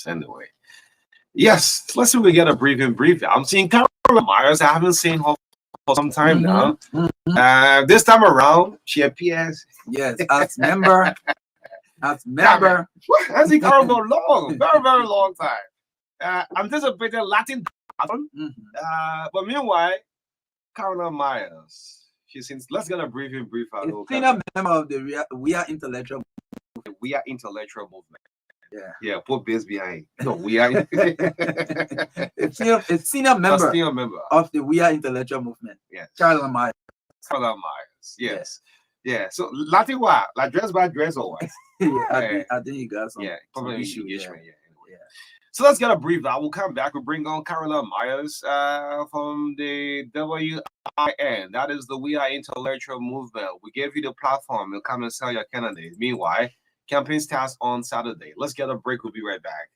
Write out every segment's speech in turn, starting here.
Anyway, yes, let's see if we get a brief. I'm seeing Carla Myers. I haven't seen her for some time now. This time around, she appears. Yes, as member. As member. I see Carla for a long, very long time. Anticipated Latin. But meanwhile, Carla Myers. She says, let's get a brief. Senior member of the We Are Intellectual. We Are Intellectual Movement. Yeah. Put this behind. No, we are. It's senior member of the We Are Intellectual Movement. Yes. Carla Myers. Carla Myers. Yes. Yeah. So Latin what? Like dress by dress or what? I think you got some. Yeah. Probably issue. Engagement. Yeah. So let's get a brief. I will come back. We'll bring on Carla Myers from the WIN. That is the We Are Intellectual Movement. We gave you the platform. You'll come and sell your candidates. Meanwhile, campaign starts on Saturday. Let's get a break. We'll be right back.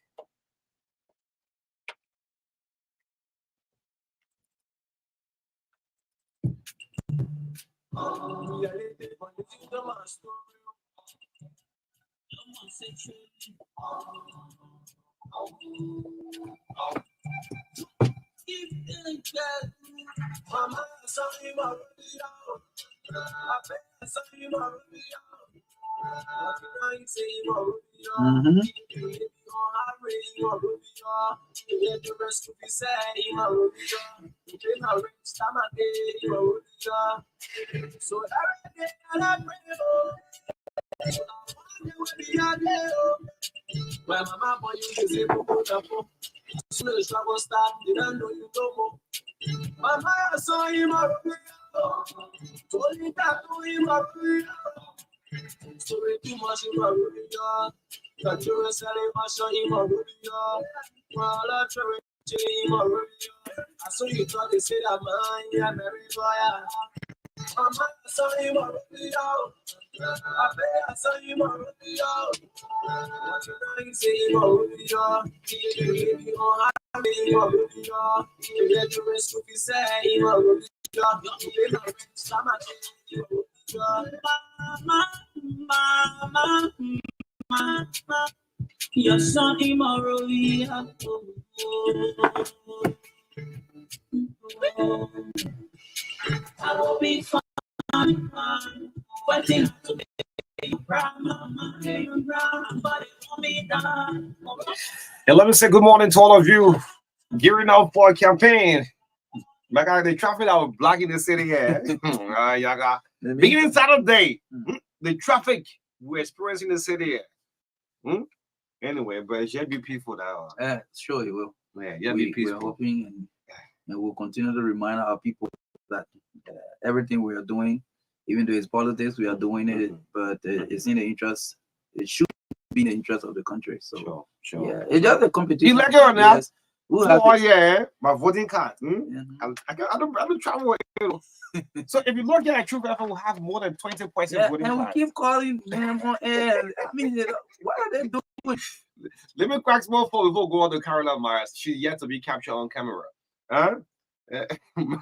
Well, mama, boy, you is able to go up. Soon as the trouble start, you don't know you no more. Mama, I saw him up. Told me that to him up. So we too much in my room. That you were selling my show in my room. Well, I try to in my room. I saw you thought they said that man, yeah, Mary boy. Mama, I saw him up. I saw him up. What you say, Mama, your son immorally. I will be fine, waiting to be. And let me say good morning to all of you gearing up for a campaign. My God, the traffic that was blocking the city here. Beginning Saturday, the traffic we're experiencing in the city here. Anyway, but it should be peaceful now. Yeah, sure it will. Yeah, be peaceful. We're hoping and we'll continue to remind our people that everything we are doing, even though it's politics, we are doing it, but it's in the interest. It should be in the interest of the country. So, sure. Yeah, it's just a competition. You like it or not? Yes. My voting card. I don't travel. So if you look at True Effort, will have more than 20 voting cards. And we keep calling them on air. I mean, what are they doing? Let me crack small phone before we go on to Carla Myers. She's yet to be captured on camera.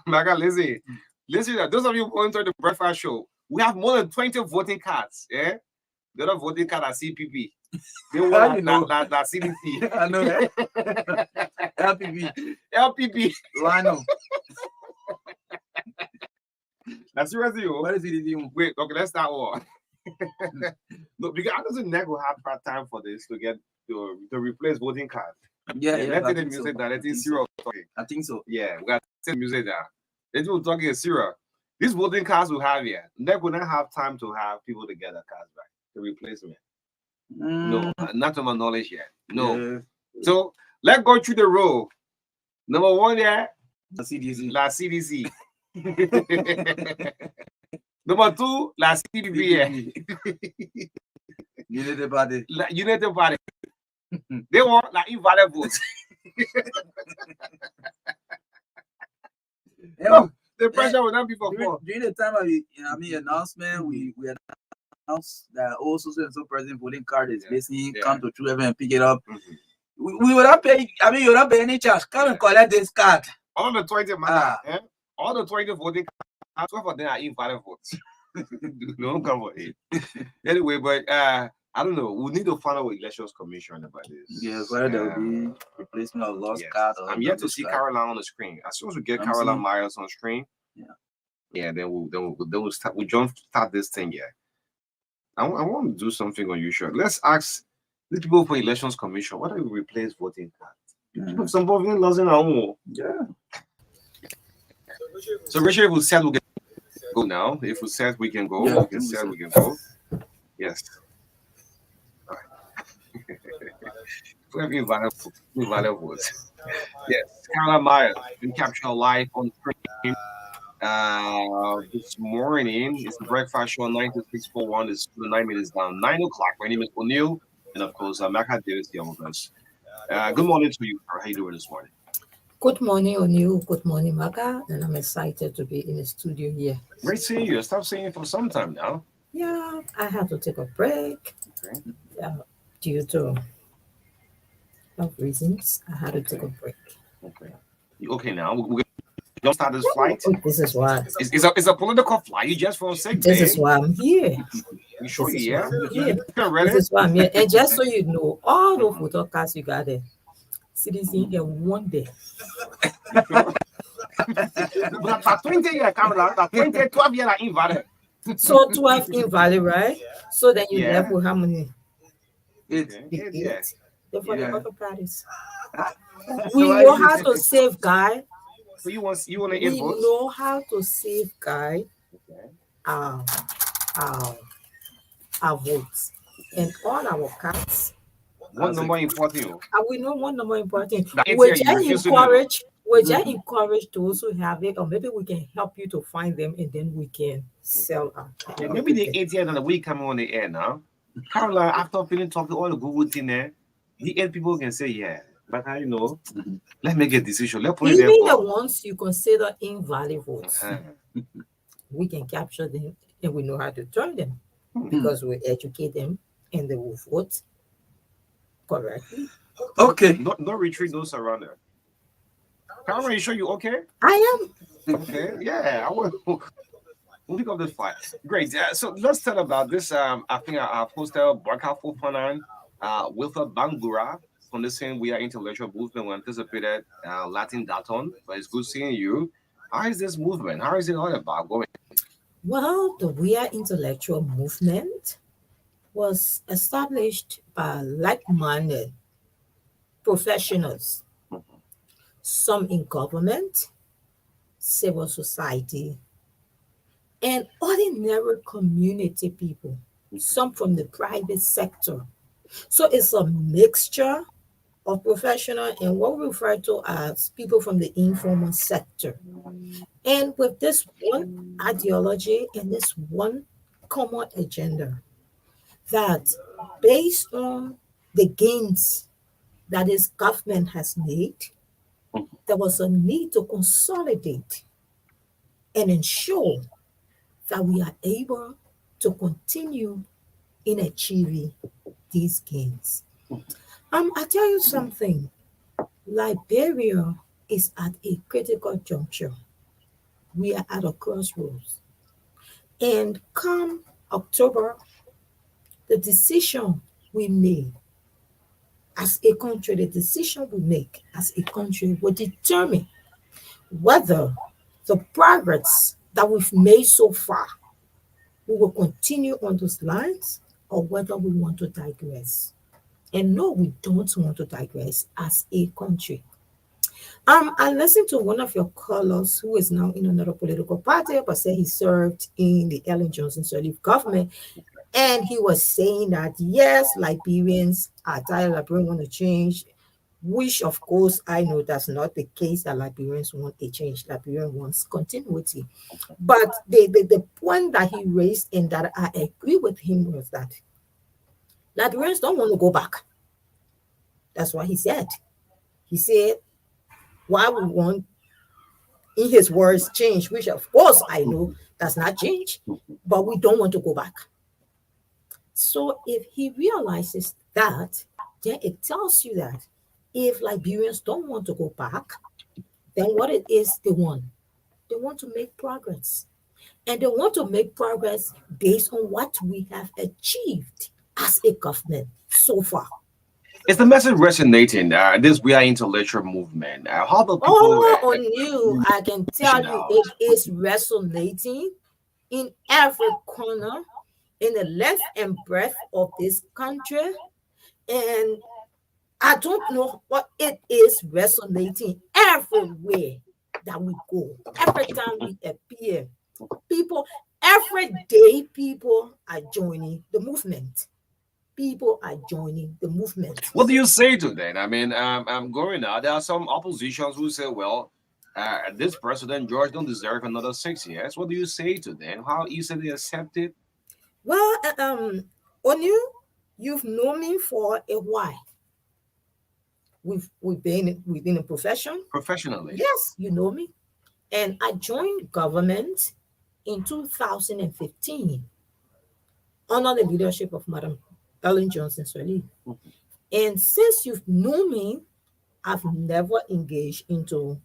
My God, Lizzie, those of you going to the breakfast show, we have more than 20 voting cards. Yeah, the other voting card are CPP. They want that CDC. I know that. LPP. Lionel. That's seriously. What is it? Wait, okay, let's start war. Look, because I don't think will have time for this to get to replace voting cards. Yeah. Let's the music that let Cyril talking. I think so. Yeah, we got the music there. Let's go talking Cyril. These voting cards we have here, NEC will not have time to have people to get the cards back. The replacement. No, not to my knowledge yet. No. Yeah. So let's go through the row. Number one there, La CDC. Number two, La CDB. Unity Party. Unity Party. They want like invalid votes. No, the pressure will not be for during the time of the announcement, we announced that also and so present voting card is missing. Come to True Effort and pick it up. We will not pay. You will not pay any charge. Come and collect this card. All the 20 all the 20 voting cards, 12 of them are invalid votes. Don't come for it. Anyway, but I don't know. We need to find out what elections commission about this. Yes, whether there will be replacement of lost Yes. card or I'm yet to damaged see card. Caroline on the screen. As soon as we get I'm Caroline seeing- Myers on screen, Yeah. yeah, then we'll start. We don't start this thing yet. I want to do something unusual. Let's ask the people for elections commission. Why don't we replace voting cards? Mhm. Some voting laws in our own. Yeah. So Richard, if we said we can go now, if we said we can go, Yeah, we can say we can go. Yes. We have invalid votes. Yes, Caroline Myers been captured live on screen this morning. It's the breakfast show 9641. It's 9 minutes down, 9 o'clock. My name is O'Neill, and of course, Maka Davis here with us. Good morning to you. How you doing this morning? Good morning, O'Neill. Good morning, Maga. And I'm excited to be in the studio here. Great seeing you. Stop seeing you for some time now. Yeah, I had to take a break. Okay. Yeah, due to health reasons. I had to take a break. Okay. You okay now? We don't start this flight. Oh, this is why. It's a political flight. You just for a sick This day. is why I'm here. You sure This is you why yeah? I'm here. You're ready? This is why I'm here. And just so you know, all the photocasts you got there, citizen in one day. But for 20 years, Caroline, 20, 12 years, I invalid. So 12 invalid, right? So then you Yeah. left with how many? It's Okay. The Yeah. eight. Then for the Yeah. other parties. So We why know you- how to safeguard. So you want to We eight votes? know how to safeguard Okay. our, our, our votes and all our cards. What number important you? And we know one number important. That ATM We you just refuse to do. encourage, we just encourage those who have it, or maybe we can help you to find them and then we can sell them. Maybe the 8 years and the week coming on the air now. Caroline, after feeling talking all the Google thing there, the 8 people can say, yeah, but I know, Mhm. let's make a decision. Let's put it there. Even the For, ones you consider invalid votes, uh, we can capture them and we know how to turn them Hmm. because we educate them and they will vote correctly. Okay. no retreat, no surrender. Caroline, you sure you okay? I am. Okay, yeah, I will. We'll pick up this fight. Great. So let's talk about this. I think I posted Barca 4.9 Wilfred Bangura from the same We Are Intellectual movement. We anticipated Latin Daton, but it's good seeing you. How is this movement? How is it all about going? Well, the We Are Intellectual movement was established by like-minded professionals, some in government, civil society, and ordinary community people, some from the private sector. So it's a mixture of professional and what we refer to as people from the informal sector. And with this one ideology and this one common agenda, that based on the gains that this government has made, there was a need to consolidate and ensure that we are able to continue in achieving these gains. I tell you something, Liberia is at a critical juncture. We are at a crossroads. And come October, the decision we made as a country, the decision we make as a country will determine whether the progress that we've made so far, we will continue on those lines or whether we want to digress. And no, we don't want to digress as a country. I listened to one of your callers who is now in another political party, but said he served in the Ellen Johnson Sirleaf government. And he was saying that yes, Liberians are tired, Liberians want to change, which of course I know that's not the case, that Liberians want a change. Liberian wants continuity. But the point that he raised and that I agree with him was that Liberians don't want to go back. That's what he said. He said, why we want, in his words, change, which of course I know does not change, but we don't want to go back. So if he realizes that, then it tells you that if Liberians don't want to go back, then what it is they want to make progress. And they want to make progress based on what we have achieved as a government so far. Is the message resonating? This We Are Intellectual movement. How do people Oh, on you, I can tell pushing you out? it is resonating in every corner, in the length and breadth of this country. And I don't know what it is resonating everywhere that we go. Every time we appear, people, every day, people are joining the movement. People are joining the movement. What do you say to that? I mean, I'm going out. There are some oppositions who say, well, this President George don't deserve another 6 years. What do you say to them? How easily accepted Well, Onu, you've known me for a while. We've been in profession. professionally? Yes, you know me. And I joined government in 2015 under the leadership of Madam Ellen Johnson Sirleaf. And since you've known me, I've never engaged into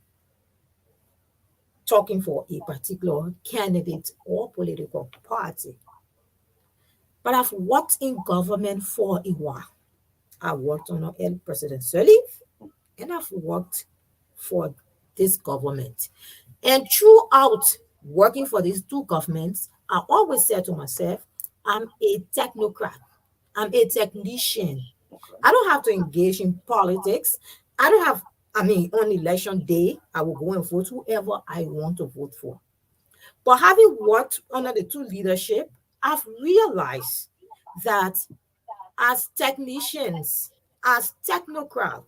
talking for a particular candidate or political party. But I've worked in government for a while. I worked under President Sirleaf, and I've worked for this government. And throughout working for these two governments, I always said to myself, I'm a technocrat. I'm a technician. I don't have to engage in politics. I don't have, on election day, I will go and vote whoever I want to vote for. But having worked under the two leadership, I've realized that as technicians, as technocrats,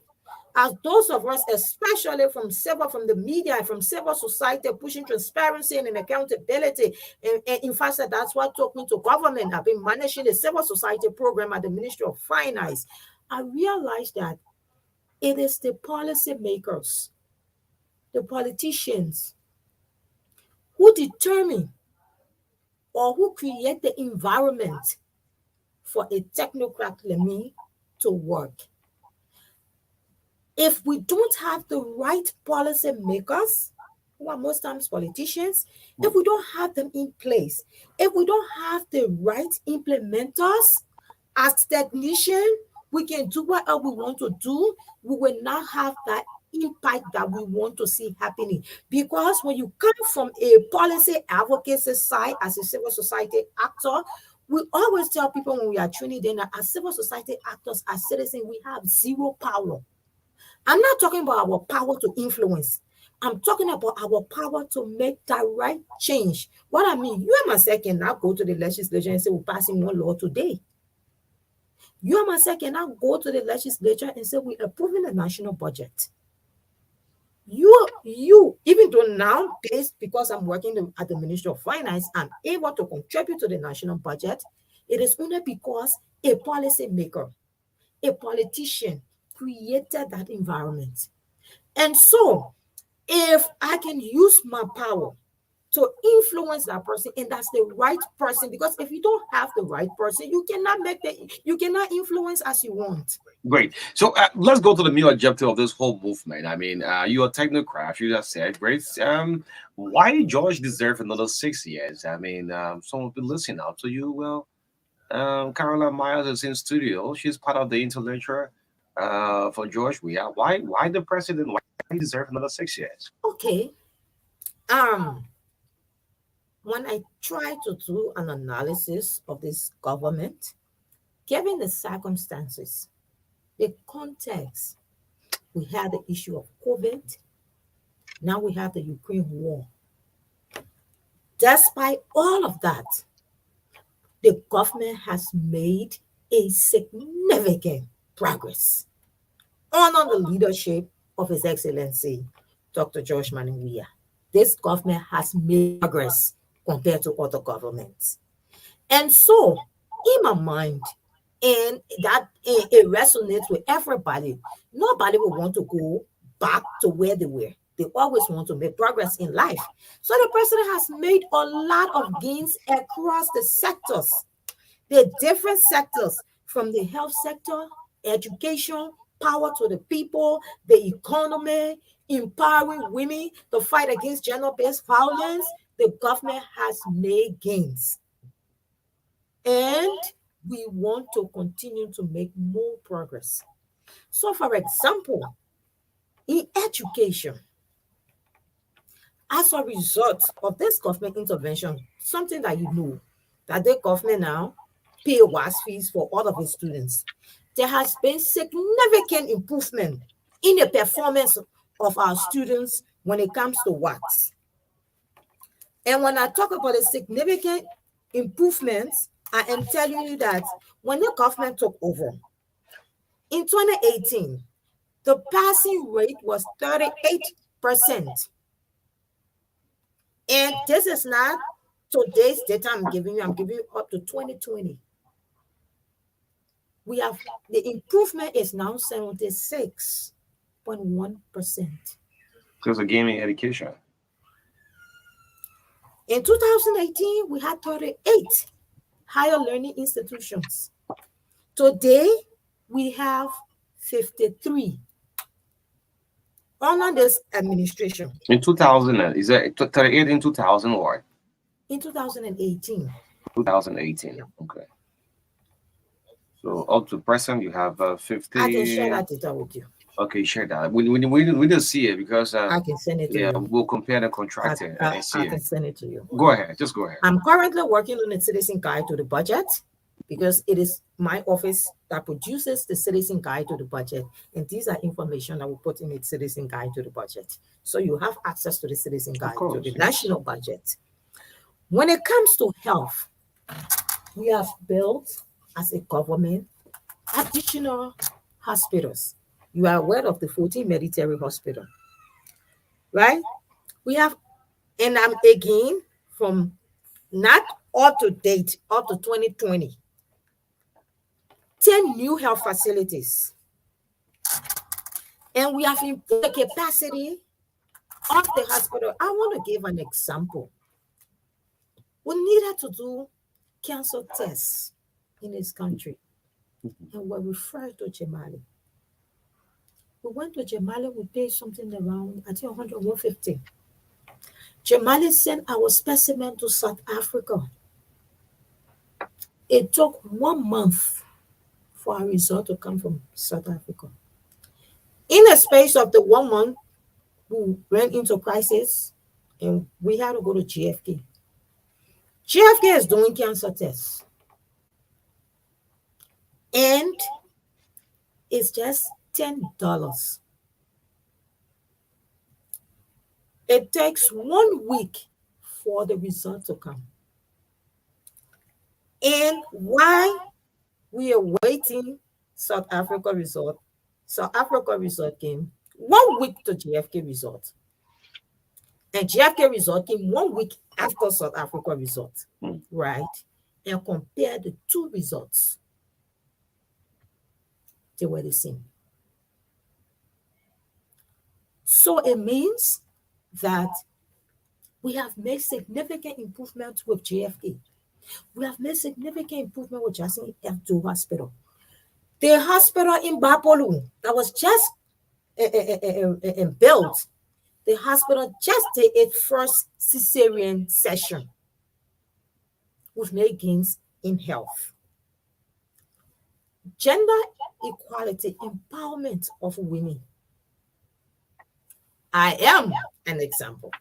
as those of us, especially from the media and from civil society, pushing transparency and accountability. And in fact, that's what took me to government. I've been managing a civil society program at the Ministry of Finance. I realized that it is the policymakers, the politicians, who determine or who create the environment for a technocrat like me to work. If we don't have the right policy makers, who are most times politicians, if we don't have them in place, if we don't have the right implementers, as technicians, we can do whatever we want to do, we will not have that impact that we want to see happening. Because when you come from a policy advocacy side as a civil society actor, we always tell people when we are training them that as civil society actors, as citizens, we have zero power. I'm not talking about our power to influence. I'm talking about our power to make that right change. What I mean, you and myself cannot go to the legislature and say we're passing one law today. You and myself cannot go to the legislature and say we're approving the national budget. You, even though now, because I'm working at the Ministry of Finance, I'm able to contribute to the national budget. It is only because a policy maker, a politician, created that environment. And so, if I can use my power to influence that person, and that's the right person, because if you don't have the right person, you cannot influence as you want. Great. So let's go to the main objective of this whole movement. I mean, you're a technocrat. You just said, great. Why George deserve another 6 years? I mean, someone will be listening out to you. Well, Caroline Myers is in studio. She's part of the intellectual for George. Why the president? Why he deserve another 6 years? Okay. When I try to do an analysis of this government, given the circumstances, the context, we had the issue of COVID. Now we have the Ukraine war. Despite all of that, the government has made a significant progress under the leadership of His Excellency, Dr. George Manning Weah. This government has made progress compared to other governments. And so, in my mind, and that it resonates with everybody, nobody will want to go back to where they were. They always want to make progress in life. So the president has made a lot of gains across the sectors, the different sectors, from the health sector, education, power to the people, the economy, empowering women, the fight against gender-based violence. The government has made gains. And we want to continue to make more progress. So, for example, in education, as a result of this government intervention, something that you know, that the government now pay WAS fees for all of its students, there has been significant improvement in the performance of our students when it comes to WAS. And when I talk about a significant improvements, I am telling you that when the government took over in 2018, the passing rate was 38%. And this is not today's data I'm giving you up to 2020. We have the improvement is now 76.1%. Because of gaming education. In 2018, we had 38 higher learning institutions. Today, we have 53 under this administration. In 2000, is that 38 in 2000 or? In 2018. 2018, okay. So up to present, you have 50. I can share that data with you. Okay, share that. We didn't see it because I can send it to you. We'll compare the contract and see I can send it to you. Go ahead, just go ahead. I'm currently working on a citizen guide to the budget because it is my office that produces the citizen guide to the budget. And these are information I will put in the citizen guide to the budget. So you have access to the citizen guide to the national budget. When it comes to health, we have built as a government additional hospitals. You are aware of the 14 military hospital, right? We have, and I'm again from not up to date, up to 2020, 10 new health facilities. And we have improved the capacity of the hospital. I want to give an example. We needed to do cancer tests in this country, and we're referred to Jemali. We went to Jemali, we paid something around, I think 100, 150. Jemali sent our specimen to South Africa. It took 1 month for our result to come from South Africa. In the space of the 1 month, we went into crisis and we had to go to GFK. GFK is doing cancer tests. And it's just $10. It takes 1 week for the result to come. And while we are waiting, South Africa result came 1 week to GFK result. And GFK result came 1 week after South Africa result, right? And compare the two results. They were the same. So it means that we have made significant improvements with JFK. We have made significant improvement with Jackson F2 Hospital. The hospital in Bapolu that was just built, the hospital just did its first cesarean session. We've made gains in health. Gender equality, empowerment of women. I am an example.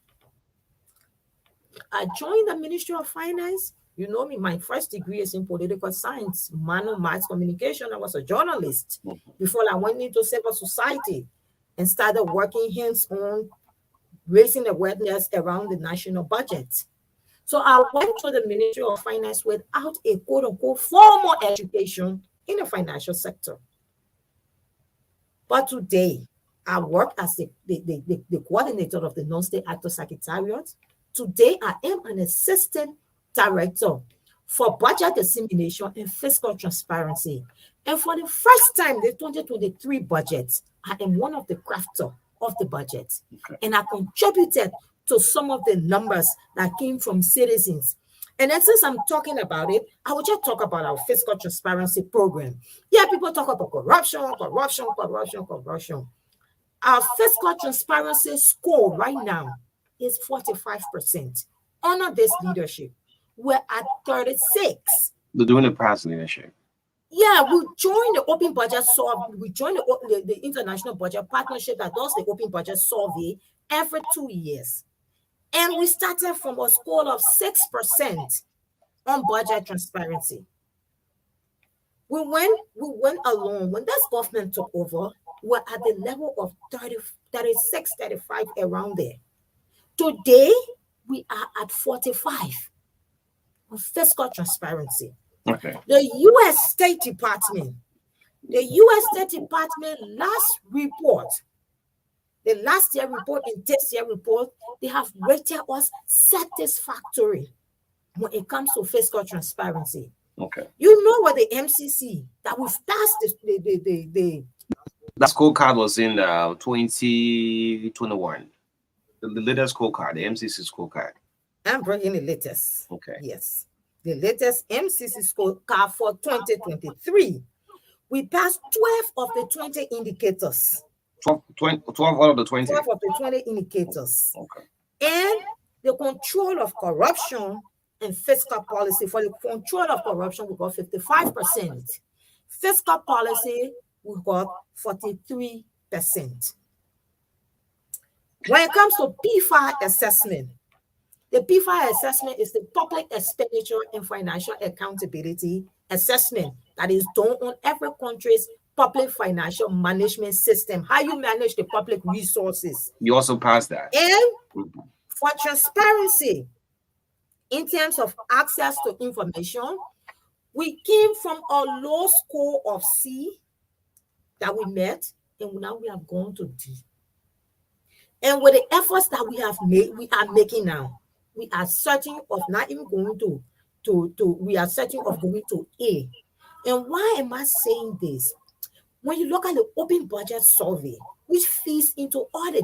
I joined the Ministry of Finance. You know me, my first degree is in political science, minor mass communication. I was a journalist before I went into civil society and started working hands-on, raising awareness around the national budget. So I went to the Ministry of Finance without a quote-unquote formal education in the financial sector. But today, I work as the coordinator of the Non-State Actor Secretariat. Today, I am an assistant director for budget dissemination and fiscal transparency. And for the first time, the 2023 budget, I am one of the crafters of the budget. Okay. And I contributed to some of the numbers that came from citizens. And then since I'm talking about it, I will just talk about our fiscal transparency program. Yeah, people talk about corruption. Our fiscal transparency score right now is 45%. Under this leadership, we're at 36. They're doing the past leadership. Yeah, we joined the Open Budget Survey. We joined the International Budget Partnership that does the Open Budget Survey every 2 years. And we started from a score of 6% on budget transparency. We went along. When this government took over, we're at the level of 30, 36, 35, around there. Today, we are at 45 on fiscal transparency. Okay. The U.S. State Department last report, the last year report and this year report, they have rated us satisfactory when it comes to fiscal transparency. Okay. You know what the MCC that we've passed the that scorecard was in 2021. The latest scorecard, the MCC scorecard. I'm bringing the latest. Okay. Yes. The latest MCC scorecard for 2023. We passed 12 of the 20 indicators. 12 out of the 20. 12 of the 20 indicators. Okay. And the control of corruption and fiscal policy. For the control of corruption, we got 55%. Fiscal policy, we got 43%. When it comes to PFI assessment, the PFI assessment is the Public Expenditure and Financial Accountability Assessment that is done on every country's public financial management system, how you manage the public resources. You also passed that. And for transparency, in terms of access to information, we came from a low score of C that we met, and now we have gone to D. And with the efforts that we have made, we are making now, we are certain of not even going to we are certain of going to A. And why am I saying this? When you look at the Open Budget Survey, which feeds into all the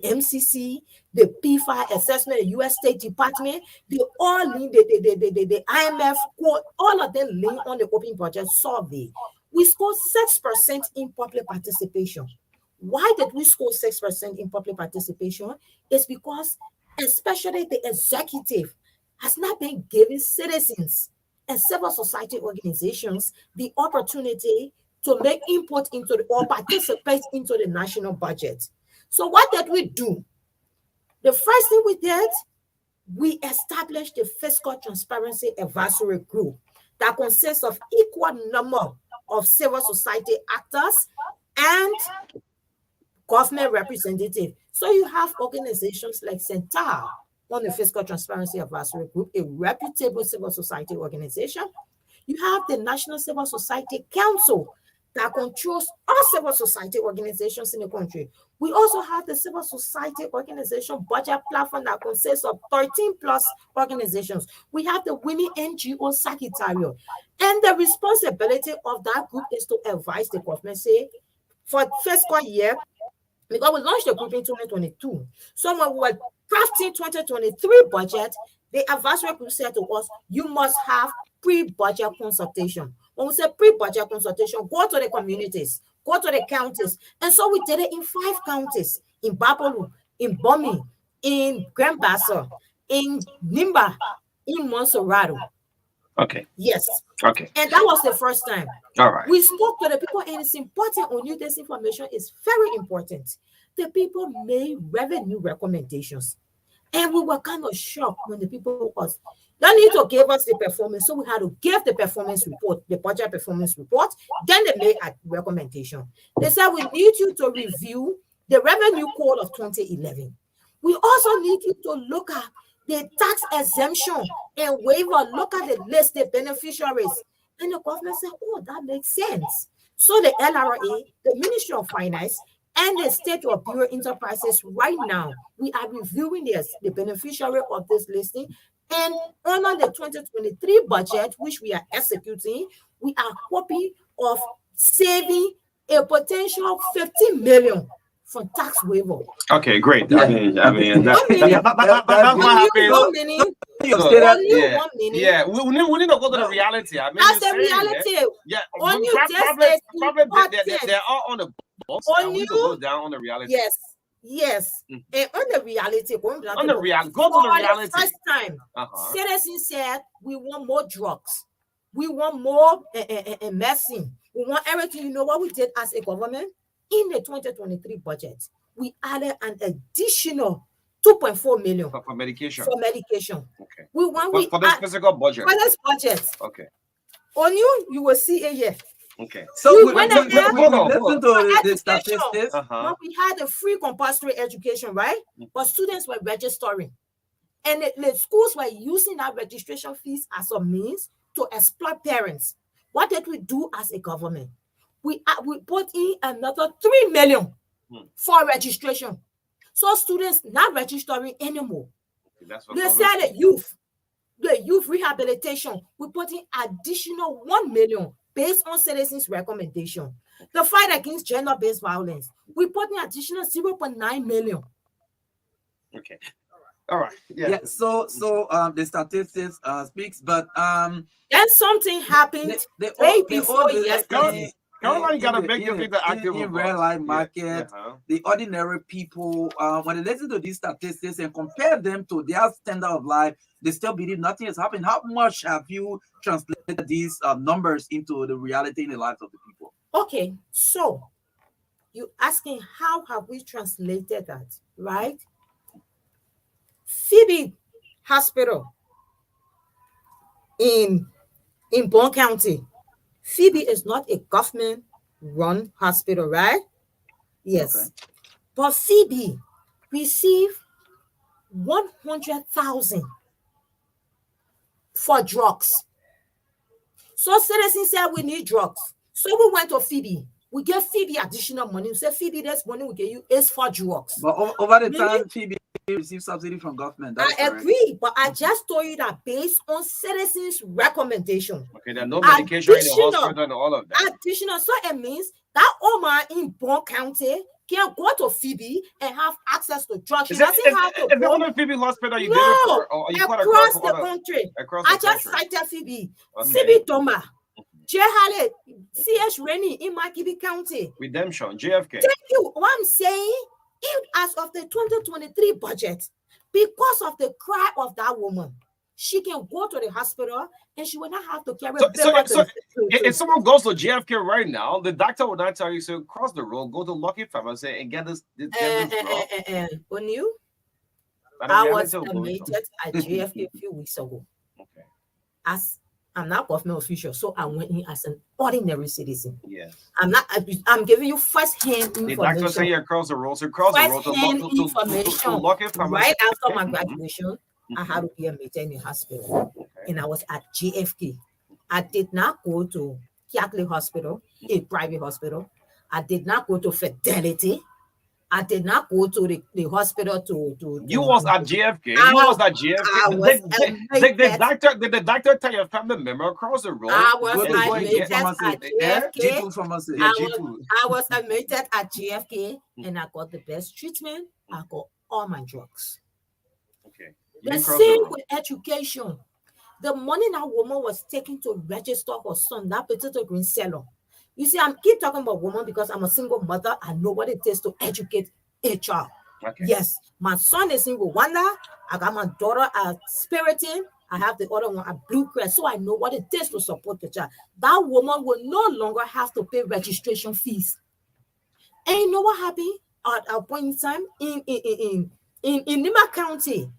MCC, the PFI assessment, the U.S. State Department, they all link, the IMF quote, all of them link on the Open Budget Survey. We scored 6% in public participation. Why did we score 6% in public participation? It's because especially the executive has not been giving citizens and civil society organizations the opportunity to make input into or participate into the national budget. So what did we do? The first thing we did, we established the Fiscal Transparency Advisory Group that consists of equal number of civil society actors and government representatives. So you have organizations like Central on the Fiscal Transparency Advisory Group, a reputable civil society organization. You have the National Civil Society Council that controls all civil society organizations in the country. We also have the Civil Society Organization Budget Platform that consists of 13 plus organizations. We have the Women NGO Secretariat. And the responsibility of that group is to advise the government, say, for fiscal year, because we launched the group in 2022. So when we were crafting 2023 budget, the advisory group said to us, you must have pre-budget consultation. When we say pre-budget consultation, go to the communities, go to the counties. And so we did it in 5 counties, in Babalu, in Bomi, in Grand Bassa, in Nimba, in Monserrato. Okay. Yes. Okay. And that was the first time. All right. We spoke to the people, and it's important on you. This information is very important. The people made revenue recommendations. And we were kind of shocked when the people was, they need to give us the performance. So we had to give the performance report, the budget performance report. Then they made a recommendation. They said, we need you to review the revenue code of 2011. We also need you to look at the tax exemption and waiver, look at the list, the beneficiaries. And the government said, oh, that makes sense. So the LRA, the Ministry of Finance, and the State of Bureau Enterprises right now, we are reviewing the beneficiary of this listing. And under the 2023 budget, which we are executing, we are hoping of saving a potential 50 million from tax waiver. Okay, great. Yeah. I mean, that's what happens. Yeah, we need to go to the reality. I mean, That's the reality. Yeah, On you probably just they're all on the books. On We need to you- go down on the reality. Yes, Yes. And on the reality, On the reality, go to the for reality. the first time, Uh-huh. citizens said we want more drugs, we want more medicine, we want everything. You know what we did as a government in the 2023 budget? We added an additional 2.4 million For medication. for medication. Okay. We want For this physical budget. for this budget. Okay. On you will see it here. Okay. So We we went listen ahead to the education. statistics. Uh-huh. When we had a free compulsory education, right? But students were registering. And the schools were using that registration fees as a means to exploit parents. What did we do as a government? We put in another 3 million for registration. So students not registering anymore. That's what They government- said the youth rehabilitation, we put in additional 1 million based on citizens' recommendation. The fight against gender-based violence, we put in additional 0.9 million. Okay. All right. Yeah. Yeah. So the statistics speaks, but Then something happened they way all before yesterday. Government gotta make you think the active in of real us. life Yeah, market. uh-huh. The ordinary people, when they listen to these statistics and compare them to their standard of life, they still believe nothing is happening. How much have you translated these numbers into the reality in the lives of the people? Okay, so you asking how have we translated that, right? Phoebe Hospital in Bond County. Phoebe is not a government-run hospital, right? Yes. Okay. But Phoebe received 100,000 for drugs. So citizens said we need drugs. So we went to Phoebe. We gave Phoebe additional money. We said, Phoebe, this money we give you is for drugs. But over the Really? time, Phoebe received subsidy from government. That's I correct. agree, but I just told you that based on citizens' recommendation. Okay, there's no medication in the Additional- hospital and all of that. Additional, so it means that Omar in Bond County can go to Phoebe and have access to drugs. She Is it doesn't have to the go only Phoebe hospital you did No, it for? Or you got across the all the- country. across I the just country? cited Phoebe. Okay. Phoebe Doma, J. Halle, C.H. Rennie in Makibi County. Redemption, JFK. Thank you. What I'm saying, even as of the 2023 budget, because of the cry of that woman, she can go to the hospital and she will not have to carry So- a so- paper so to- If someone goes to JFK right now, the doctor will not tell you, so cross the road, go to Lucky Pharmacy and get this drug. On you, But I we was haven't told you. admitted at JFK a few weeks ago. Okay. As I'm not government official, so I went in as an ordinary citizen. Yes. I'm giving you first-hand The doctor say information. you cross the road, so cross the road to First-hand to information. Lucky Pharmacy. Right after my Mhm. graduation, I had to be admitted in the hospital, Okay. and I was at JFK. I did not go to Catholic Hospital, a private hospital. I did not go to Fidelity. I did not go to the hospital to You was at JFK. I You was was- at JFK. I Did- was did admitted. the doctor tell your family member across the road? I was Go to G admitted pharmacy. at Yeah, JFK. G2 pharmacy. Yeah, I G2. I was admitted at JFK, and I got the best treatment. I got all my drugs. Okay. You The didn't cross the same road. with education. The money that woman was taking to register her son, that potato green seller. You see, I keep talking about woman because I'm a single mother. I know what it is to educate a child. Okay. Yes, my son is in Rwanda. I got my daughter at Spiriton. I have the other one at Blue Crest. So I know what it is to support the child. That woman will no longer have to pay registration fees. And you know what happened at a point in time in Nima County?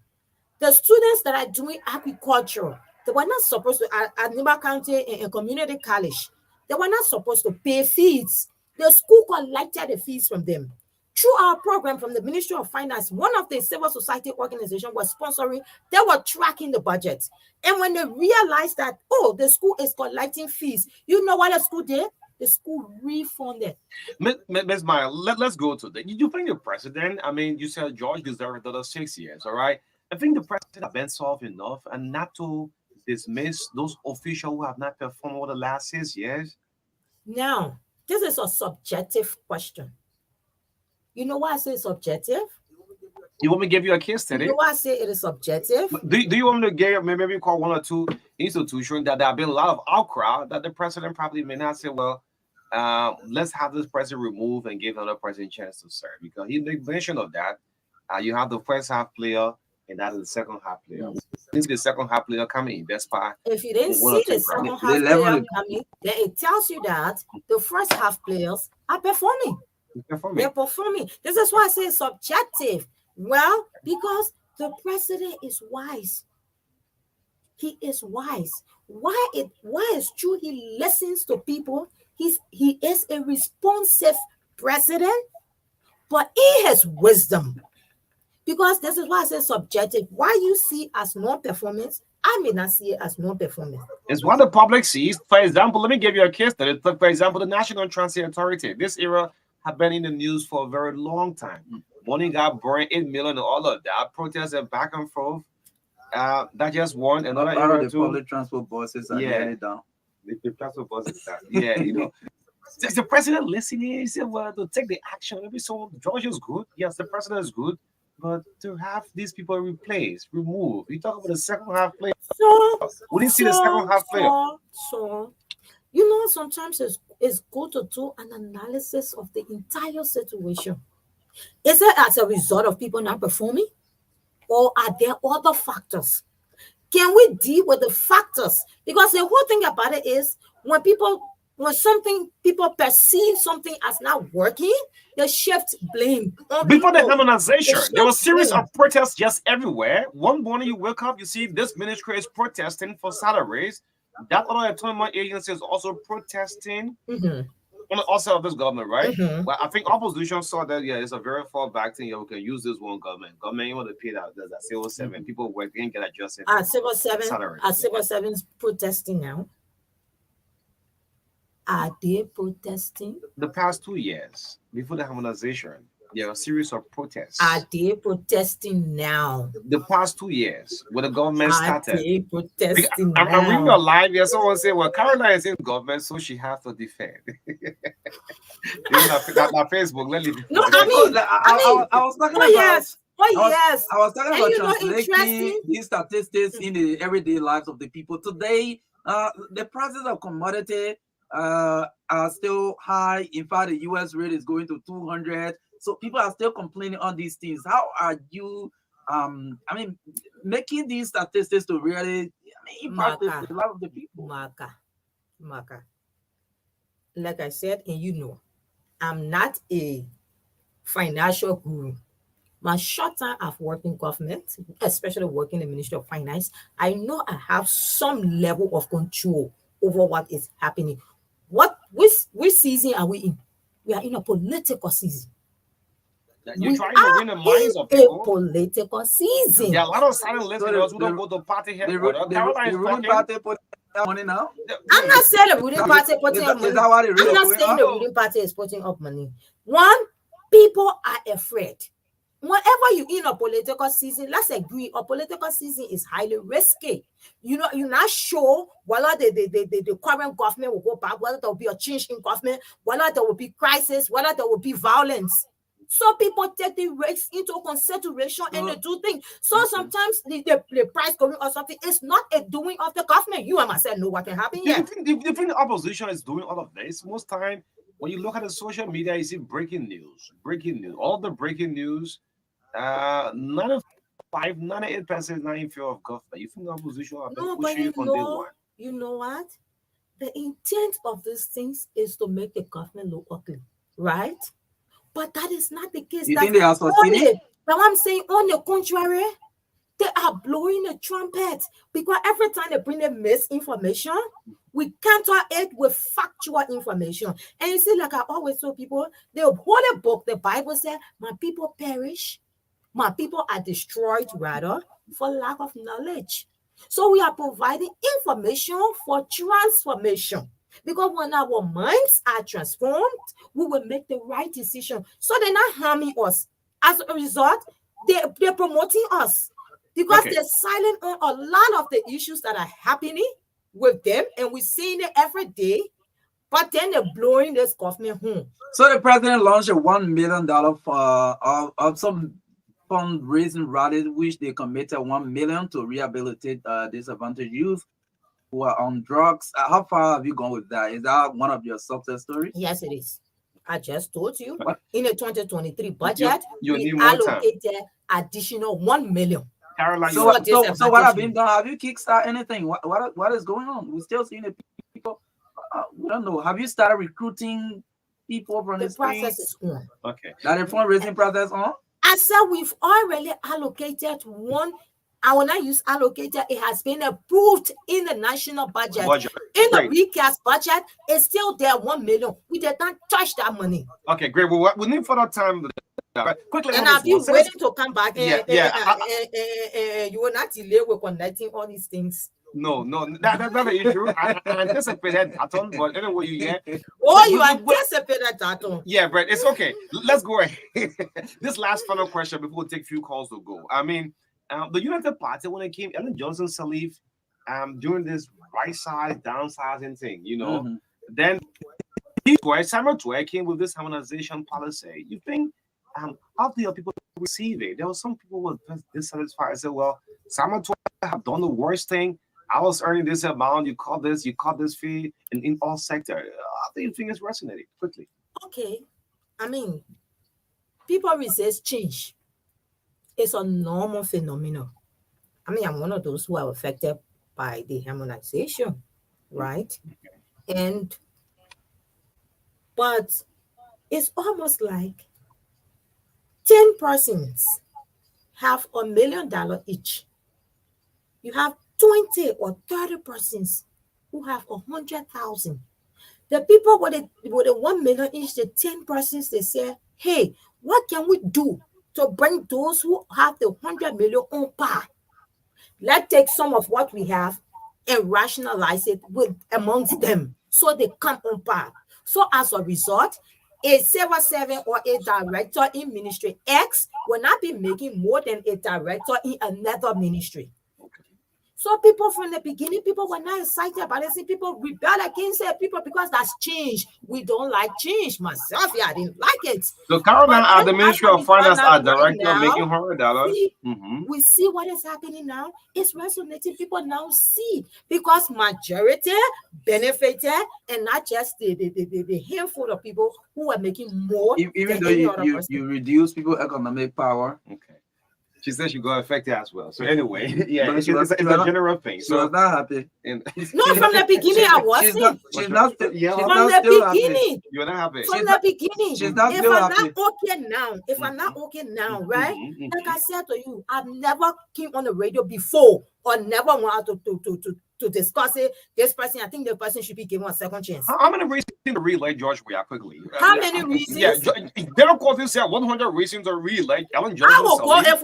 The students that are doing agriculture, they were not supposed to at Nima County in community college. They were not supposed to pay fees. The school collected the fees from them. Through our program from the Ministry of Finance, one of the civil society organizations was sponsoring, they were tracking the budget. And when they realized that, oh, the school is collecting fees, you know what the school did? The school refunded. Ms. Maya, let's go to that. You think the president, I mean, you said George deserved another 6 years, all right? I think the president has been soft enough and not to dismiss those officials who have not performed over the last 6 years. Now, this is a subjective question. You know why I say subjective? You want me to give you a case study? You know why I say it is subjective? Do you want me to give maybe call one or two institutions that there have been a lot of outcry that the president probably may not say, well, let's have this person removed and give another person a chance to serve because he made mention of that. You have the first half player and that is the second half player. This is the second half player coming. That's why If you didn't one or see two the second grounds. half player coming, then it tells you that the first half players are performing. They're performing. This is why I say subjective. Well, because the president is wise. He is wise. Why is true? He listens to people. He is a responsive president, but he has wisdom. Because this is why I say subjective. Why you see as non-performance, I may not see it as non-performance. It's what the public sees. For example, let me give you a case that it took, for example, the National Transit Authority. This era have been in the news for a very long time. Money got burned, 8 million, and all of that. Protests and back and forth. That just one another era the too. public transport buses are headed down. The transport buses, yeah, you know. Is the president listening? He said, well, to take the action. Maybe so George is good. Yes, the president is good. But to have these people replaced, removed, you talk about the second half player. We didn't see the second half player. So, you know, sometimes it's good to do an analysis of the entire situation. Is it as a result of people not performing? Or are there other factors? Can we deal with the factors? Because the whole thing about it is when people perceive something as not working, they shift blame. Before the harmonization, there was a series of protests just everywhere. One morning you wake up, you see this ministry is protesting for salaries. That other autonomous agency is also protesting on the outside of this government, right? Well, I think opposition saw that, yeah, it's a very far back thing. Yeah, we can use this one government. Government, you want to pay that civil 7. People work and get adjusted. Civil 7 is protesting now. Are they protesting? The past 2 years, before the harmonization, there were a series of protests. Are they protesting now? The past 2 years, when the government started. Are they protesting now? I'm reading your live here. Someone say, well, Caroline is in government, so she has to defend. on Facebook, let me. No, I was talking about. Yes. I was talking about translating these statistics in the everyday lives of the people. Today, the prices of commodity are still high. In fact, the US rate is going to 200. So people are still complaining on these things. How are you, making these statistics to really impact the life of the people? Maka. Like I said, and you know, I'm not a financial guru. My short time of working government, especially working in the Ministry of Finance, I know I have some level of control over what is happening. Which season are we in? We are in a political season. You're trying to win the minds of people. A political season. There are a lot of silent listeners who don't go to party here. The ruling party put money now. I'm not saying the ruling party putting up money. I'm not saying the ruling party is putting up money. One, people are afraid. Whenever you're in a political season, let's agree, a political season is highly risky. You know, you're not sure whether the current government will go back, whether there will be a change in government, whether there will be crisis, whether there will be violence. So people take the risks into consideration and they do things. So sometimes the price going or something is not a doing of the government. You and myself know what can happen. Yeah. You think the opposition is doing all of this? Most time, when you look at the social media, you see breaking news. All the breaking news. 98% is not in favor of government. You think the opposition are pushing you from day one? You know what? The intent of these things is to make the government look ugly, right? But that is not the case. You think they are succeeding? Now I'm saying, on the contrary, they are blowing the trumpet because every time they bring the misinformation, we counter it with factual information. And you see, like I always tell people, the Holy Book, the Bible said, my people perish. My people are destroyed, rather, for lack of knowledge. So we are providing information for transformation. Because when our minds are transformed, we will make the right decision. So they're not harming us. As a result, they're promoting us. Because they're silent on a lot of the issues that are happening with them. And we're seeing it every day. But then they're blowing this government home. So the president launched a $1 million of some fundraising rally, which they committed $1 million to rehabilitate disadvantaged youth. who are on drugs. How far have you gone with that? Is that one of your success stories? Yes, it is. I just told you. What? In the 2023 budget, you we need more time. allocated additional 1 million. Caroline, So, For so, so what have disadvantaged been done? Have you kickstart anything? What is going on? We're still seeing the people. We don't know. Have you started recruiting people from The the process streets? is on. okay. That the fundraising process on? I said we've already allocated one. I will not use allocated. It has been approved in the national budget. In the Great. recast budget, it's still there 1 million. We did not touch that money. Okay, great. Well, we need further time. Quickly, And on I've this been one. waiting to come back. You will not delay with connecting all these things. No, that's not an issue. I anticipated that one, but anyway, you get. Oh, you anticipated that one. Yeah, but it's okay. Let's go ahead. This last final question before we take a few calls to go. I mean, the United Party, when it came, Ellen Johnson Sirleaf, during this right side, downsizing thing, you know, then Samuel Tuay came with this harmonization policy. You think, how do your people receive it? There were some people who were dissatisfied. I said, well, Samuel Tuay have done the worst thing. I was earning this amount. You cut this fee in all sectors. How do you think it's resonating quickly? Okay. I mean, people resist change. It's a normal phenomenon. I mean, I'm one of those who are affected by the harmonization, right? But it's almost like 10 persons have $1 million each. You have 20 or 30 persons who have 100,000. The people with the 1 million each, the 10 persons, they say, hey, what can we do to bring those who have the 100 million on par? Let's take some of what we have and rationalize it amongst them so they come on par. So as a result, a civil servant or a director in ministry X will not be making more than a director in another ministry. So people from the beginning, people were not excited about it. See, people rebel against it, people, because that's change. We don't like change. Myself, I didn't like it. So Caroline at the Ministry of Finance, our director, making $100. We see what is happening now. It's resonating. People now see because majority benefited and not just the handful of people who are making more. Even though you reduce people's economic power. Okay. She said she got affected as well. So anyway, yeah, it's a general thing. So I was not happy. No, from the beginning I wasn't. She's not from the beginning. You're not happy. From the beginning. She's not if still I'm happy. not okay now, right? Like I said to you, I've never came on the radio before or never wanted to discuss it. This person, I think the person should be given a second chance. How many reasons to re-elect George Weah quickly? How many reasons? Yeah, Democrats said 100 reasons to re-elect Ellen Johnson. I will go if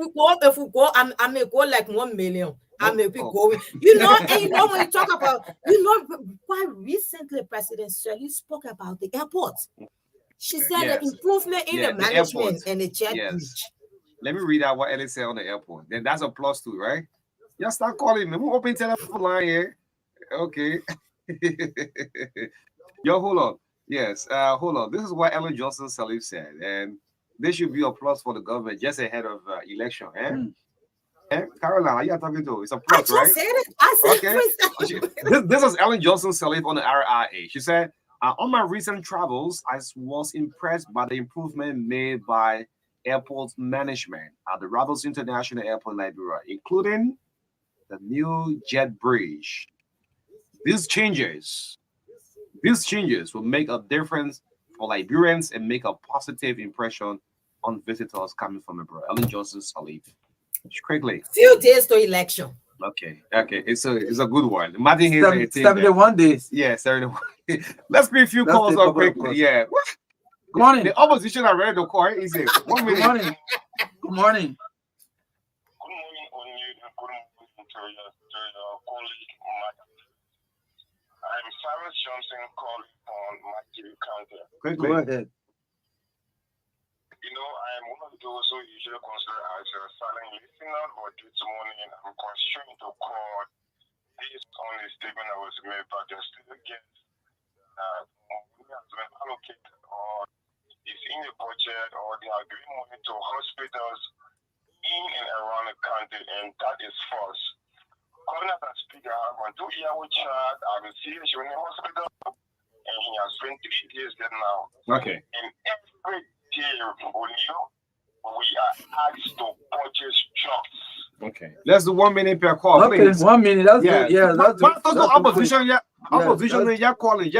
we go. I may go like 1 million. I may be going. You know, and you know when you talk about, quite recently, President Sirleaf spoke about the airport. She said the improvement in the management and the jet bridge. Let me read out what Ellie said on the airport. Then that's a plus 2, right? Just start calling me. We'll open telephone line here. Okay. Yo, hold on. Yes, hold on. This is what Ellen Johnson Sirleaf said, and this should be a plus for the government just ahead of election. Caroline, are you talking to? It's a plus, right? Said it. I said okay. This is Ellen Johnson Sirleaf on the RIA. She said, on my recent travels, I was impressed by the improvement made by airport management at the Ravels International Airport in Liberia, including the new jet bridge. These changes will make a difference for Liberians and make a positive impression on visitors coming from abroad. Ellen Johnson Sirleaf. Quickly. Few days to election. Okay. It's a good one. Martin Hayes 71 days. Yeah, 71. Let's be a few calls up quickly. Yeah. What? Good morning. The opposition are ready to call. Is it? 1 minute. Good morning. Good morning. I'm Cyrus Johnson calling on Matthew County. Quickly. Go ahead. You know, I'm one of those who usually consider as a silent listener, but this morning I'm constrained to call based on the statement that was made by the student guest that money has been allocated or is in the budget or they are giving money to hospitals in and around the country, and that is false. Calling as a speaker, I'm going to hear what chat. I will see you in the hospital. And he has spent 3 days there now. Okay. And every day, we are asked to purchase drugs. Okay. Let's do 1 minute per call, Okay, please. 1 minute. That's Yeah. good. Yeah, that's opposition. Yeah. Opposition. that's- You're calling.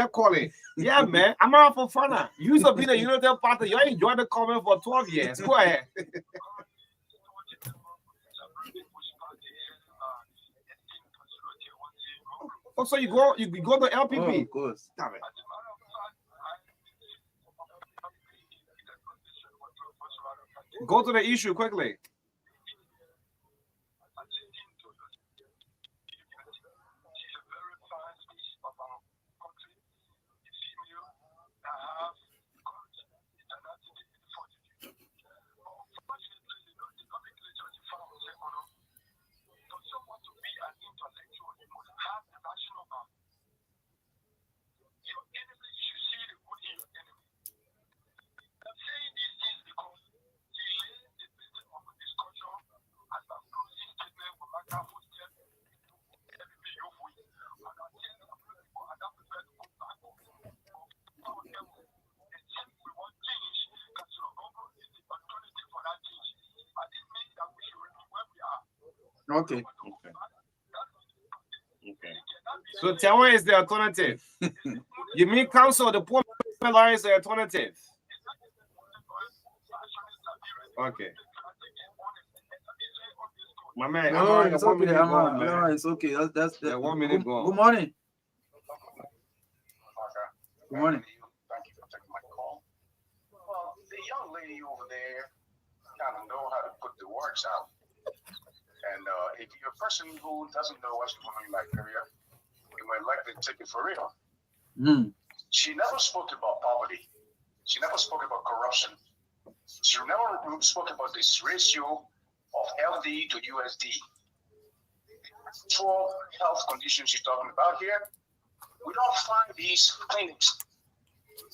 Yeah, man. I'm out for fun. Now. You used to be the United Party. You enjoyed the comment for 12 years. Go ahead. Oh, so you go to LPP. Oh, of course. Damn it. Go to the issue quickly. Okay. So Tawa is the alternative. You mean council, the poor lawyer is the alternative. Okay. My man, No, I'm it's one okay. minute gone, man. No, it's okay. That's Yeah, 1 minute good, gone. good morning. Good morning. Thank you for taking my call. Well, the young lady over there kind of know how to put the words out. And if you're a person who doesn't know what's going on in Liberia, you might likely take it for real. She never spoke about poverty. She never spoke about corruption. She never spoke about this ratio of LD to USD. 12 health conditions she's talking about here. We don't find these clinics,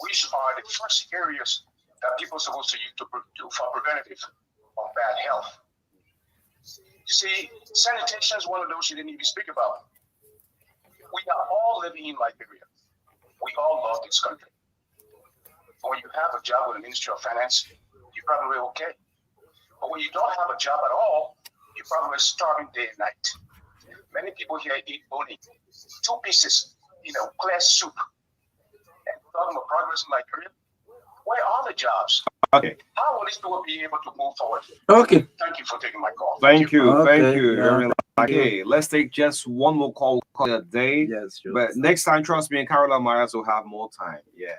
which are the first areas that people are supposed to use for preventative of bad health. You see, sanitation is one of those you didn't even speak about. We are all living in Liberia. We all love this country. When you have a job with the Ministry of Finance, you're probably okay. But when you don't have a job at all, you're probably starving day and night. Many people here eat only 2 pieces, clear soup. And talking about progress in Liberia, where are the jobs? Okay. How will these people be able to move forward? Okay. Thank you for taking my call. Thank you. Okay, Thank you. yeah. Very much. Okay, let's take just one more call a day. Yes, sure. But next time, trust me, and Caroline Myers will have more time. Yeah.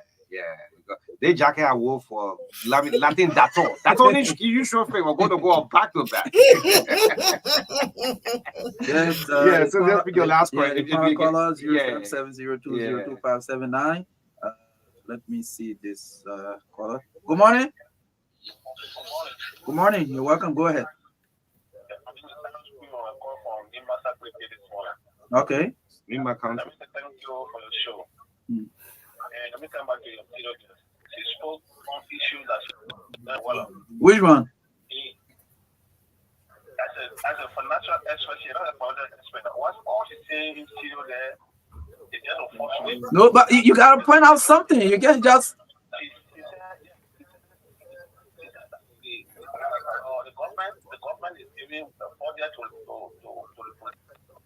They jacket a wolf for Latin dato. That's only you sure we're going to go back to back. Yes, Yeah, so that's your last yeah, question. the power callers, Yeah. 0702022579. Let me see this caller. Good morning. Good morning. You're welcome. Go ahead. Okay. In my country. Thank you for the show. Hmm. And let me come back to your period. She spoke on issues that well. Which one? As a financial expert, she's not a financial expert. What's all she's saying is there is just unfortunate. No, but you gotta point out something. You can't just. The government is giving the budget to the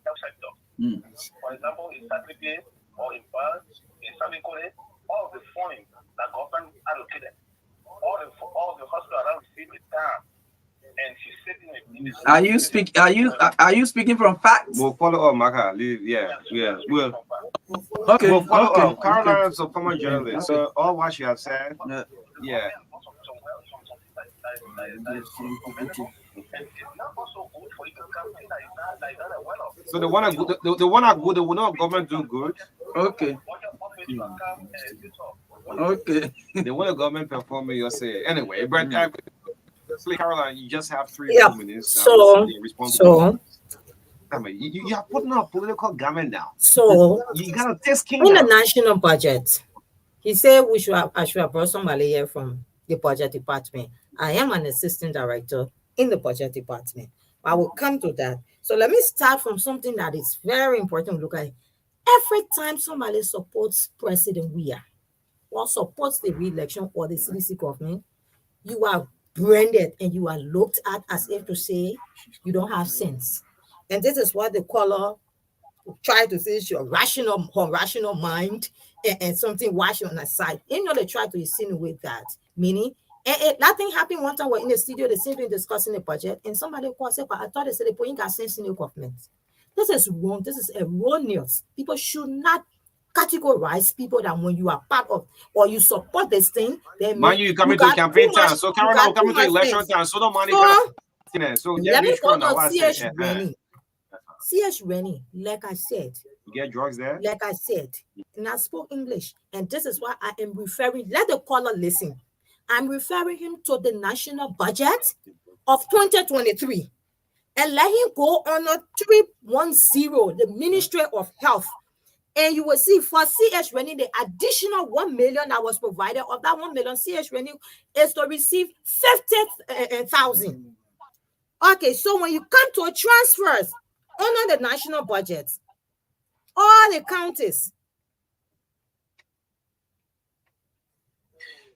health sector. Mm. For example, in Saturday or in Paris, in Salikore, all the funding that government allocated, all the hospitals around receive it down. And she's sitting in this. Are you speaking from facts? We'll follow up, Maka. Yeah. We'll Okay. follow Okay. up. Caroline is a former journalist, so all what she has said, yeah. So the one that good, the one that good, the one that government do good. Okay. Okay. The one the government performing, you say anyway. But Caroline, you just have 3 Yeah. minutes. So I mean, you are putting a political government down. So You gotta test in the Kenya. national budget, he said I should have brought somebody here from the budget department. I am an assistant director in the budget department. I will come to that. So let me start from something that is very important to look at. Every time somebody supports President Weah or supports the re-election or the CDC government, you are branded and you are looked at as if to say you don't have sense. And this is what the caller try to say is your rational mind and something washing on the side. They try to insinuate that, meaning nothing happened one time. We're in the studio, they seem to be discussing the budget, and somebody calls up, I thought they said they put in sense in the government. This is wrong. This is erroneous. People should not categorize people that when you are part of or you support this thing, then you coming to campaign time. So Caroline, coming to election time. So no money. So let me go to C.H. Rennie. C.H. Rennie, like I said. You get drugs there? Like I said. And I spoke English. And this is why I am referring, let the caller listen. I'm referring him to the national budget of 2023. And let him go on a 310, the Ministry of Health. And you will see for C.H. Rennie, the additional 1 million that was provided, of that 1 million, C.H. Rennie is to receive 50,000. Okay, so when you come to transfers under the national budget, all the counties.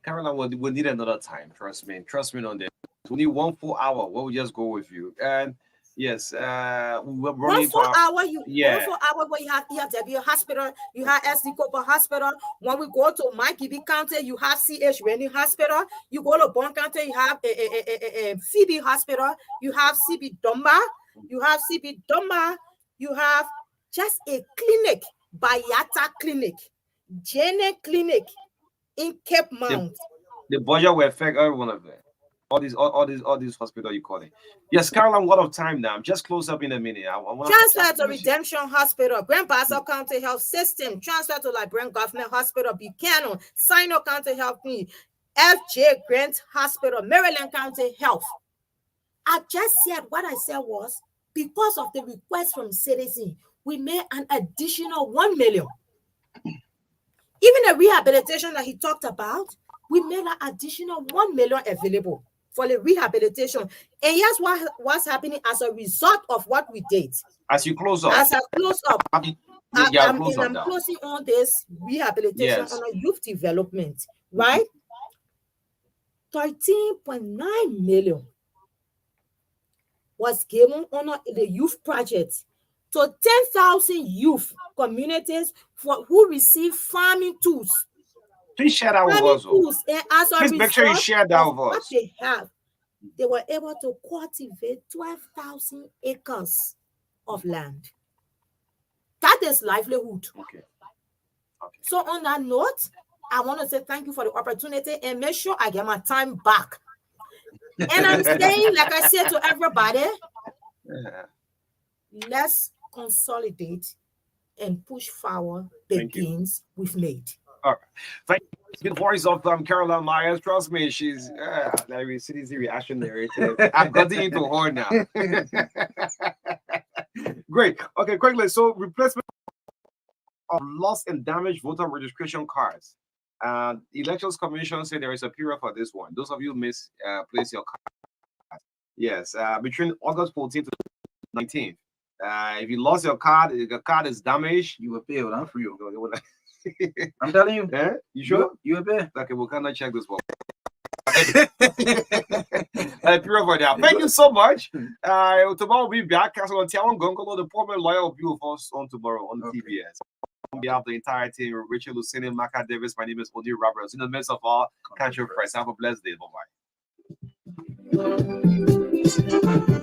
Caroline, we'll need another time. Trust me on this. We need 1 full hour. We'll just go with you. And yes, we're running 1 full hour. 1 full hour where you have EFW Hospital, you have SD Cooper Hospital. When we go to Mike County, you have C.H. Rennie Hospital. You go to Bon County, you have Phoebe Hospital. You have CB Dumba. You have CB Dumba. You have just a clinic, Bayata Clinic, Jene Clinic in Cape Mount. The budget will affect every one of them. All these hospitals you call it. Yes, Caroline, what of time now? Just close up in a minute. Transfer to Redemption Hospital, Grand Bassa County Health System, transfer to LeBron Government Hospital, Buchanan, Sino County Health Need, FJ Grant Hospital, Maryland County Health. I just said what I said was because of the request from citizens, we made an additional 1 million. Even the rehabilitation that he talked about, we made an additional 1 million available for the rehabilitation. And here's what's happening as a result of what we did. As you close up. As I close up. I'm closing on this rehabilitation on a youth development, right? 13.9 million was given on the youth project to 10,000 youth communities who receive farming tools. Please share that with us. Please make sure you share that with us. What they were able to cultivate 12,000 acres of land. That is livelihood. Okay. So on that note, I want to say thank you for the opportunity and make sure I get my time back. And I'm saying, like I said to everybody, let's consolidate and push forward the gains we've made. All right. Thank you. The voice of Caroline Myers. Trust me, she's CDC reaction narrative. I'm getting into her now. Great. Okay, quickly. So replacement of lost and damaged voter registration cards. Elections Commission said there is a period for this one. Those of you misplace your card. Yes, between August 14th to 19th. If you lost your card, the card is damaged, you will pay. I'm free. I'm telling you. Yeah? You sure? You will pay. Okay, we cannot check this one. Thank you so much. Tomorrow we'll be back. The Portman lawyer will be with us on tomorrow on TBS. On behalf of the entire team, Richard Lucini, Maka Davis, my name is Odie Roberts. In the midst of all, country press. Have a blessed day. Bye-bye.